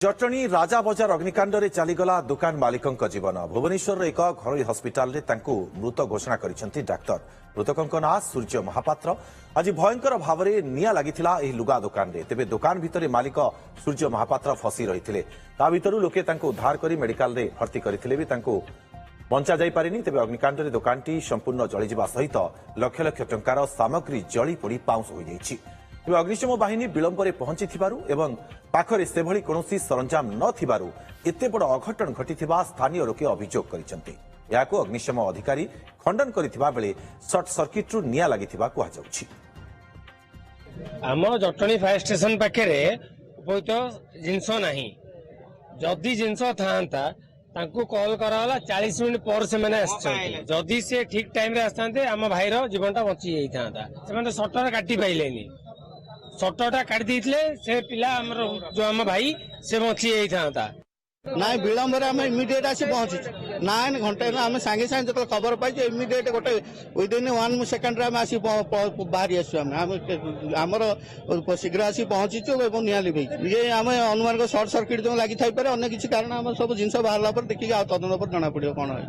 जटणी राजा बजार अग्निकांड में चलीगला दुकान मालिक जीवन भुवनेश्वर एक घरोई हस्पिटाल मृत घोषणा कर डाक्तर मृतकों ना सूर्य महापात्र आज भयंकर भाव में निया लगी लुगा दुकान में तेज दुकान भितर मालिक सूर्य महापात्र फसी रही भर लोके उद्धार कर मेडिकल रे भर्ती करते बंचा जाई पारिनी तेज अग्निकांड में दुकानटी संपूर्ण जलीजा सहित लक्ष लक्ष टंकार सामग्री जली पोड़ी पाउंस हो जाइछि। तेज अग्निशम बाहिनी विलंब में पहुंची पाखरे से भली कौनसी सरंजाम न एते बड़ अघटन घटिथिबा स्थानीय लोके अभियोग करिसेंति। याको अग्निशम अधिकारी खंडन करिथिबा बेले सर्ट सर्किट्रु निया लागिथिबा कुहाଯାଉଛି। आम जटणी फायर स्टेशन पाखे उपयुक्त जिनस नाही जदि जिनस था तांको कॉल कराला 40 मिनिट पर से मैंने जदि से ठीक टाइम रे आसते आम भाईर जीवनटा बची जाता से सटर काटी पाइलेनी सटरटा काटी देइथिले से पिला हमर जो आम भाई से बची जाता ना विलंब आम इमिडिएट आसी पहुंची 9 घंटे आम सांगे सांगे जो खबर पाई इमिडिएट गोटे विदिन 1 सेकेंड आसी बाहरी आमर शीघ्र आसी पहुंचीचु और निया लिभे ये आम अनुमान शॉर्ट सर्किट जो लगी थाई पारे अन्य किसी कारण आम सब जिन बाहर देखिए तदन पर जना पड़ो कौन है।